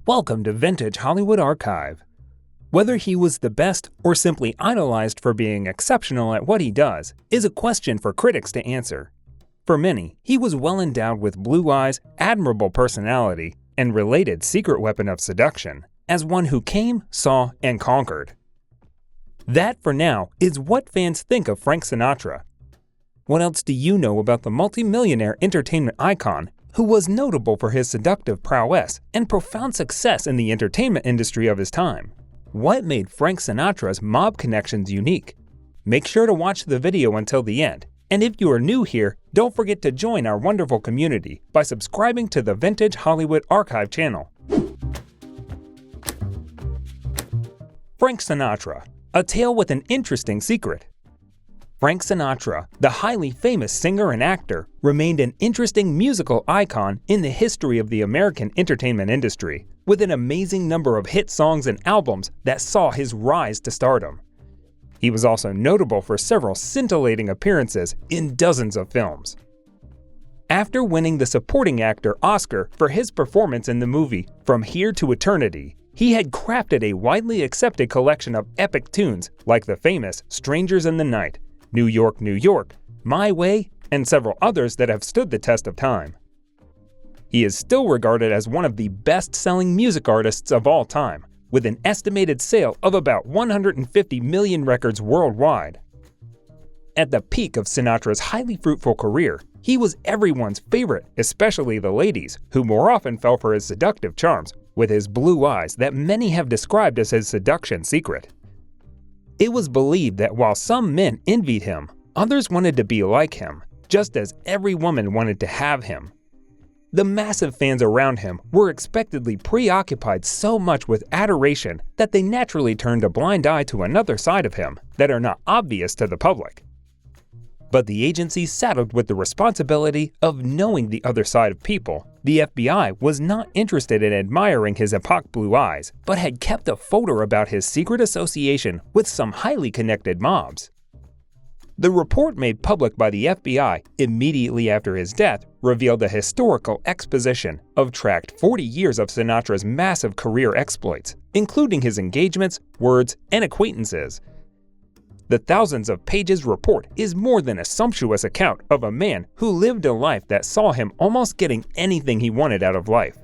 Welcome to Vintage Hollywood Archive. Whether he was the best or simply idolized for being exceptional at what he does is a question for critics to answer. For many, he was well endowed with blue eyes, admirable personality, and related secret weapon of seduction, as one who came, saw, and conquered. That, for now, is what fans think of Frank Sinatra. What else do you know about the multimillionaire entertainment icon who was notable for his seductive prowess and profound success in the entertainment industry of his time? What made Frank Sinatra's mob connections unique? Make sure to watch the video until the end, and if you are new here, don't forget to join our wonderful community by subscribing to the Vintage Hollywood Archive channel. Frank Sinatra, a tale with an interesting secret. Frank Sinatra, the highly famous singer and actor, remained an interesting musical icon in the history of the American entertainment industry, with an amazing number of hit songs and albums that saw his rise to stardom. He was also notable for several scintillating appearances in dozens of films. After winning the Supporting Actor Oscar for his performance in the movie From Here to Eternity, he had crafted a widely accepted collection of epic tunes like the famous Strangers in the Night, New York, New York, My Way, and several others that have stood the test of time. He is still regarded as one of the best-selling music artists of all time, with an estimated sale of about 150 million records worldwide. At the peak of Sinatra's highly fruitful career, he was everyone's favorite, especially the ladies, who more often fell for his seductive charms, with his blue eyes that many have described as his seduction secret. It was believed that while some men envied him, others wanted to be like him, just as every woman wanted to have him. The massive fans around him were expectedly preoccupied so much with adoration that they naturally turned a blind eye to another side of him that are not obvious to the public. But the agency saddled with the responsibility of knowing the other side of people. The FBI was not interested in admiring his epoch blue eyes, but had kept a folder about his secret association with some highly connected mobs. The report made public by the FBI immediately after his death revealed a historical exposition of tracked 40 years of Sinatra's massive career exploits, including his engagements, words, and acquaintances. The thousands of pages report is more than a sumptuous account of a man who lived a life that saw him almost getting anything he wanted out of life.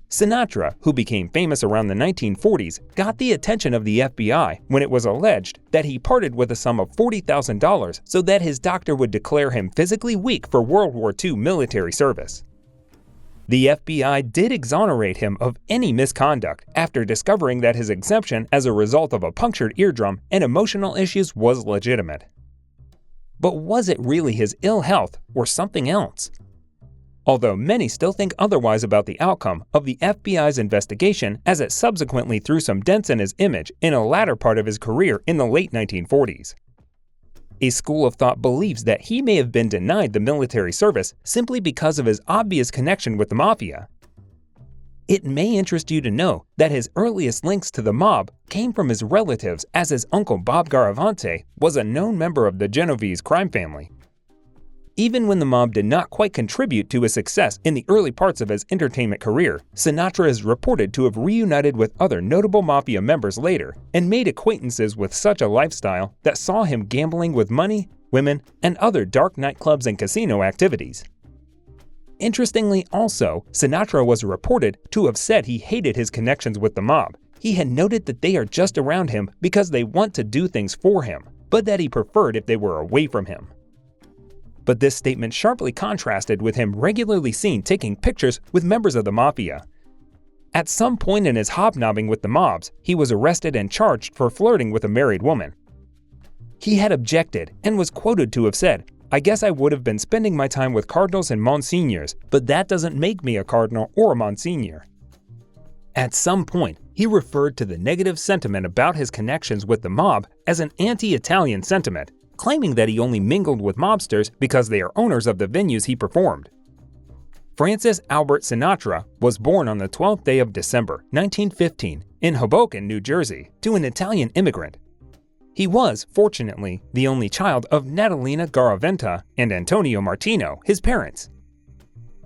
Sinatra, who became famous around the 1940s, got the attention of the FBI when it was alleged that he parted with a sum of $40,000 so that his doctor would declare him physically weak for World War II military service. The FBI did exonerate him of any misconduct after discovering that his exemption as a result of a punctured eardrum and emotional issues was legitimate. But was it really his ill health or something else? Although many still think otherwise about the outcome of the FBI's investigation, as it subsequently threw some dents in his image in a latter part of his career in the late 1940s. A school of thought believes that he may have been denied the military service simply because of his obvious connection with the mafia. It may interest you to know that his earliest links to the mob came from his relatives, as his uncle Bob Garavante was a known member of the Genovese crime family. Even when the mob did not quite contribute to his success in the early parts of his entertainment career, Sinatra is reported to have reunited with other notable mafia members later and made acquaintances with such a lifestyle that saw him gambling with money, women, and other dark nightclubs and casino activities. Interestingly also, Sinatra was reported to have said he hated his connections with the mob. He had noted that they are just around him because they want to do things for him, but that he preferred if they were away from him. But this statement sharply contrasted with him regularly seen taking pictures with members of the mafia. At some point in his hobnobbing with the mobs, he was arrested and charged for flirting with a married woman. He had objected and was quoted to have said, "I guess I would have been spending my time with cardinals and monsignors, but that doesn't make me a cardinal or a monsignor." At some point, he referred to the negative sentiment about his connections with the mob as an anti-Italian sentiment, claiming that he only mingled with mobsters because they are owners of the venues he performed. Francis Albert Sinatra was born on the 12th day of December, 1915, in Hoboken, New Jersey, to an Italian immigrant. He was, fortunately, the only child of Natalina Garaventa and Antonio Martino, his parents.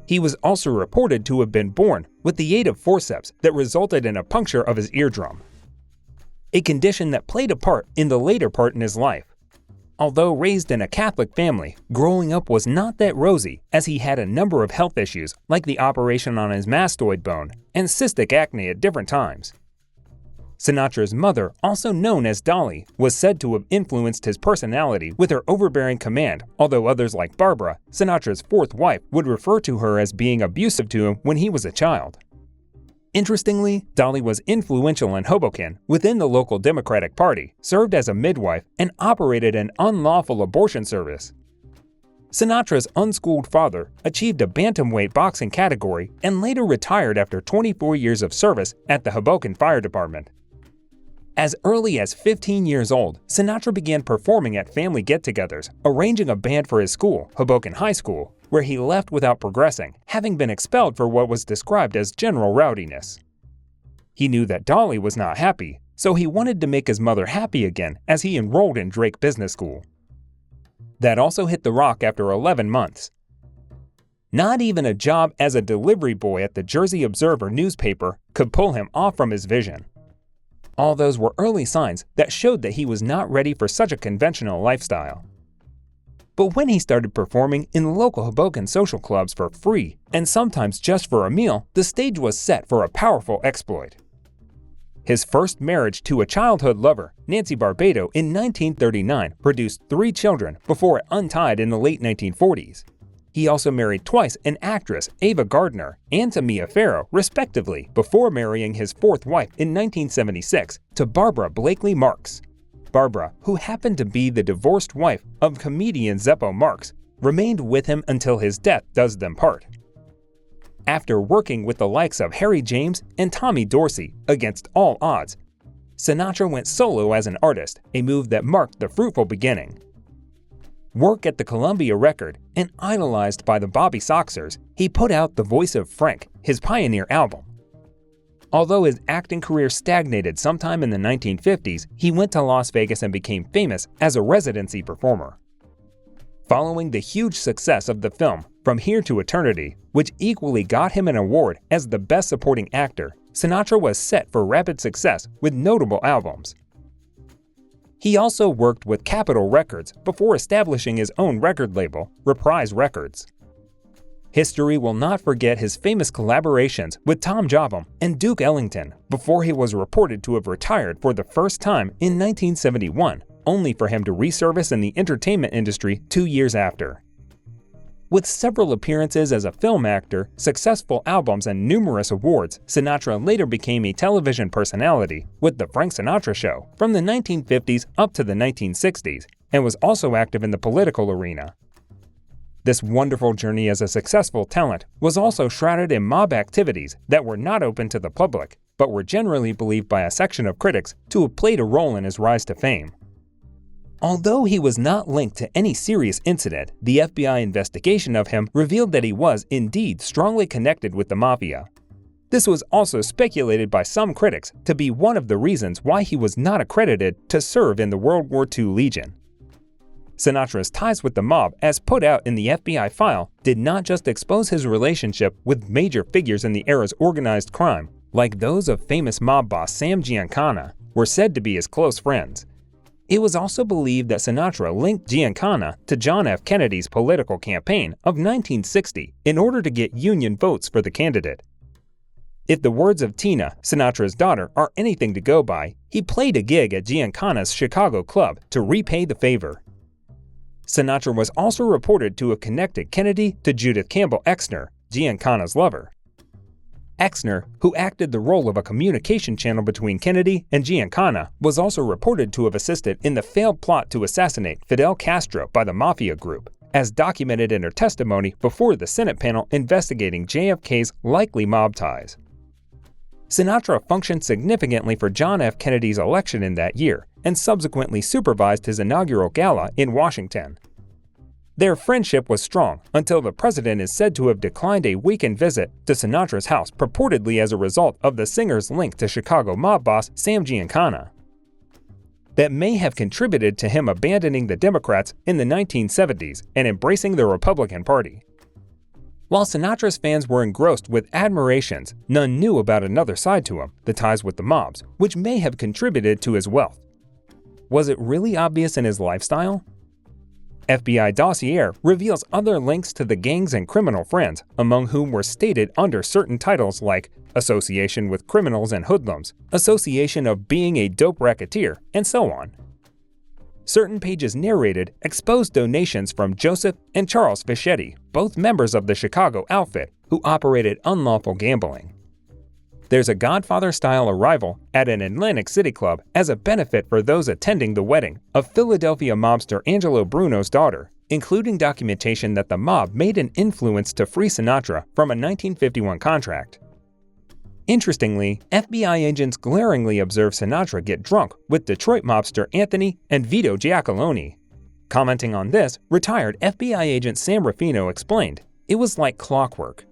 He was also reported to have been born with the aid of forceps that resulted in a puncture of his eardrum, a condition that played a part in the later part in his life. Although raised in a Catholic family, growing up was not that rosy, as he had a number of health issues like the operation on his mastoid bone and cystic acne at different times. Sinatra's mother, also known as Dolly, was said to have influenced his personality with her overbearing command, although others like Barbara, Sinatra's fourth wife, would refer to her as being abusive to him when he was a child. Interestingly, Dolly was influential in Hoboken within the local Democratic Party, served as a midwife, and operated an unlawful abortion service. Sinatra's unschooled father achieved a bantamweight boxing category and later retired after 24 years of service at the Hoboken Fire Department. As early as 15 years old, Sinatra began performing at family get-togethers, arranging a band for his school, Hoboken High School, where he left without progressing, having been expelled for what was described as general rowdiness. He knew that Dolly was not happy, so he wanted to make his mother happy again as he enrolled in Drake Business School. That also hit the rock after 11 months. Not even a job as a delivery boy at the Jersey Observer newspaper could pull him off from his vision. All those were early signs that showed that he was not ready for such a conventional lifestyle. But when he started performing in local Hoboken social clubs for free, and sometimes just for a meal, the stage was set for a powerful exploit. His first marriage to a childhood lover, Nancy Barbado, in 1939 produced 3 children before it untied in the late 1940s. He also married twice an actress, Ava Gardner, and to Mia Farrow, respectively, before marrying his 4th wife in 1976 to Barbara Blakely Marx. Barbara, who happened to be the divorced wife of comedian Zeppo Marx, remained with him until his death does them part. After working with the likes of Harry James and Tommy Dorsey against all odds, Sinatra went solo as an artist, a move that marked the fruitful beginning. Work at the Columbia Record and idolized by the Bobby Soxers, he put out The Voice of Frank, his pioneer album. Although his acting career stagnated sometime in the 1950s, he went to Las Vegas and became famous as a residency performer. Following the huge success of the film From Here to Eternity, which equally got him an award as the Best Supporting Actor, Sinatra was set for rapid success with notable albums. He also worked with Capitol Records before establishing his own record label, Reprise Records. History will not forget his famous collaborations with Tom Jobbim and Duke Ellington before he was reported to have retired for the first time in 1971, only for him to resurface in the entertainment industry 2 years after. With several appearances as a film actor, successful albums, and numerous awards, Sinatra later became a television personality with The Frank Sinatra Show from the 1950s up to the 1960s, and was also active in the political arena. This wonderful journey as a successful talent was also shrouded in mob activities that were not open to the public, but were generally believed by a section of critics to have played a role in his rise to fame. Although he was not linked to any serious incident, the FBI investigation of him revealed that he was indeed strongly connected with the mafia. This was also speculated by some critics to be one of the reasons why he was not accredited to serve in the World War II Legion. Sinatra's ties with the mob, as put out in the FBI file, did not just expose his relationship with major figures in the era's organized crime, like those of famous mob boss Sam Giancana, were said to be his close friends. It was also believed that Sinatra linked Giancana to John F. Kennedy's political campaign of 1960 in order to get Union votes for the candidate. If the words of Tina, Sinatra's daughter, are anything to go by, he played a gig at Giancana's Chicago club to repay the favor. Sinatra was also reported to have connected Kennedy to Judith Campbell Exner, Giancana's lover. Exner, who acted the role of a communication channel between Kennedy and Giancana, was also reported to have assisted in the failed plot to assassinate Fidel Castro by the Mafia Group, as documented in her testimony before the Senate panel investigating JFK's likely mob ties. Sinatra functioned significantly for John F. Kennedy's election in that year, and subsequently supervised his inaugural gala in Washington. Their friendship was strong until the president is said to have declined a weekend visit to Sinatra's house purportedly as a result of the singer's link to Chicago mob boss Sam Giancana. That may have contributed to him abandoning the Democrats in the 1970s and embracing the Republican Party. While Sinatra's fans were engrossed with admirations, none knew about another side to him, the ties with the mobs, which may have contributed to his wealth. Was it really obvious in his lifestyle? FBI dossier reveals other links to the gangs and criminal friends, among whom were stated under certain titles like association with criminals and hoodlums, association of being a dope racketeer, and so on. Certain pages narrated exposed donations from Joseph and Charles Fischetti, both members of the Chicago outfit, who operated unlawful gambling. There's a Godfather-style arrival at an Atlantic City club as a benefit for those attending the wedding of Philadelphia mobster Angelo Bruno's daughter, including documentation that the mob made an influence to free Sinatra from a 1951 contract. Interestingly, FBI agents glaringly observed Sinatra get drunk with Detroit mobster Anthony and Vito Giacalone. Commenting on this, retired FBI agent Sam Ruffino explained, "It was like clockwork,"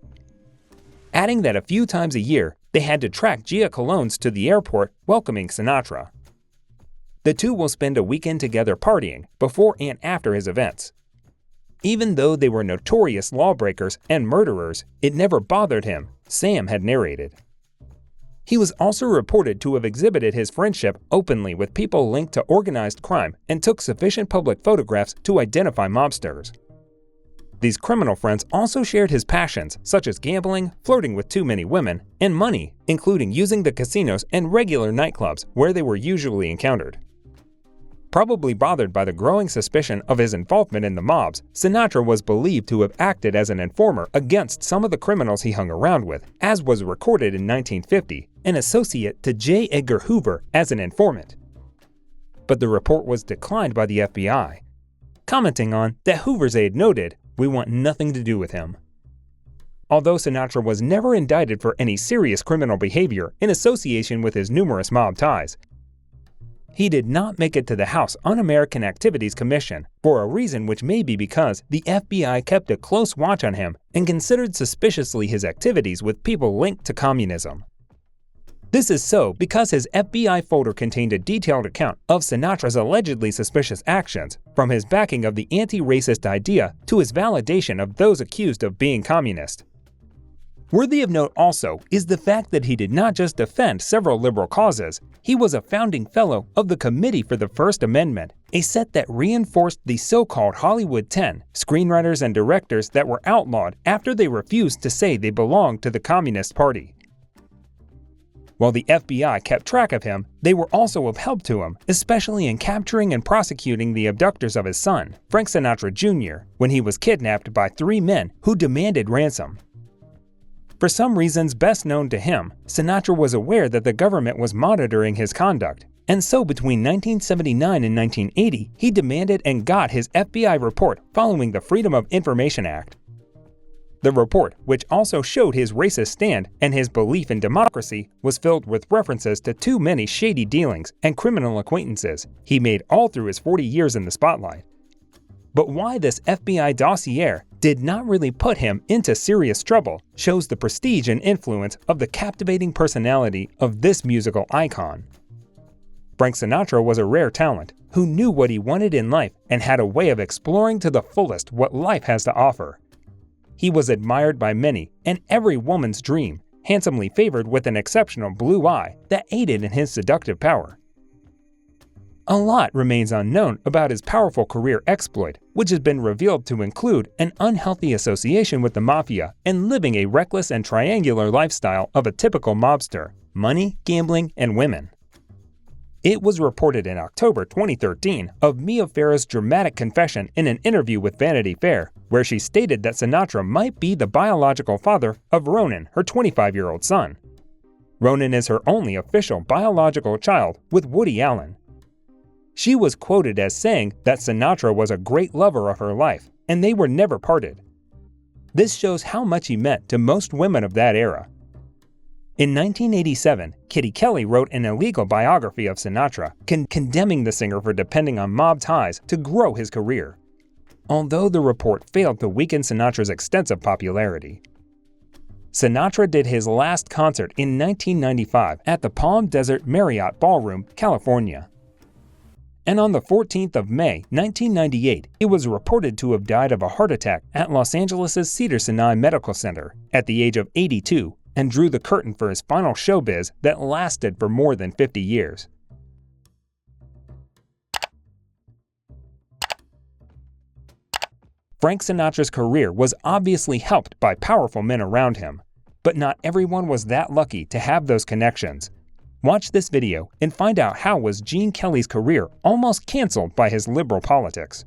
adding that a few times a year, they had to track Giacalones to the airport welcoming Sinatra. The two will spend a weekend together partying before and after his events. Even though they were notorious lawbreakers and murderers, it never bothered him, Sam had narrated. He was also reported to have exhibited his friendship openly with people linked to organized crime and took sufficient public photographs to identify mobsters. These criminal friends also shared his passions such as gambling, flirting with too many women, and money, including using the casinos and regular nightclubs where they were usually encountered. Probably bothered by the growing suspicion of his involvement in the mobs, Sinatra was believed to have acted as an informer against some of the criminals he hung around with, as was recorded in 1950, an associate to J. Edgar Hoover as an informant. But the report was declined by the FBI, commenting on that Hoover's aide noted, "We want nothing to do with him." Although Sinatra was never indicted for any serious criminal behavior in association with his numerous mob ties, he did not make it to the House Un-American Activities Commission for a reason which may be because the FBI kept a close watch on him and considered suspiciously his activities with people linked to communism. This is so because his FBI folder contained a detailed account of Sinatra's allegedly suspicious actions, from his backing of the anti-racist idea to his validation of those accused of being communist. Worthy of note also is the fact that he did not just defend several liberal causes, he was a founding fellow of the Committee for the First Amendment, a set that reinforced the so-called Hollywood 10, screenwriters and directors that were outlawed after they refused to say they belonged to the Communist Party. While the FBI kept track of him, they were also of help to him, especially in capturing and prosecuting the abductors of his son, Frank Sinatra Jr., when he was kidnapped by three men who demanded ransom. For some reasons best known to him, Sinatra was aware that the government was monitoring his conduct, and so between 1979 and 1980, he demanded and got his FBI report following the Freedom of Information Act. The report, which also showed his racist stand and his belief in democracy, was filled with references to too many shady dealings and criminal acquaintances he made all through his 40 years in the spotlight. But why this FBI dossier did not really put him into serious trouble shows the prestige and influence of the captivating personality of this musical icon. Frank Sinatra was a rare talent who knew what he wanted in life and had a way of exploring to the fullest what life has to offer. He was admired by many and every woman's dream, handsomely favored with an exceptional blue eye that aided in his seductive power. A lot remains unknown about his powerful career exploit, which has been revealed to include an unhealthy association with the mafia and living a reckless and triangular lifestyle of a typical mobster: money, gambling, and women. It was reported in October 2013 of Mia Farrow's dramatic confession in an interview with Vanity Fair, where she stated that Sinatra might be the biological father of Ronan, her 25-year-old son. Ronan is her only official biological child with Woody Allen. She was quoted as saying that Sinatra was a great lover of her life, and they were never parted. This shows how much he meant to most women of that era. In 1987, Kitty Kelly wrote an illegal biography of Sinatra, condemning the singer for depending on mob ties to grow his career, although the report failed to weaken Sinatra's extensive popularity. Sinatra did his last concert in 1995 at the Palm Desert Marriott Ballroom, California. and on the 14th of May, 1998, he was reported to have died of a heart attack at Los Angeles' Cedars-Sinai Medical Center at the age of 82, and drew the curtain for his final showbiz that lasted for more than 50 years. Frank Sinatra's career was obviously helped by powerful men around him, but not everyone was that lucky to have those connections. Watch this video and find out how was Gene Kelly's career almost canceled by his liberal politics.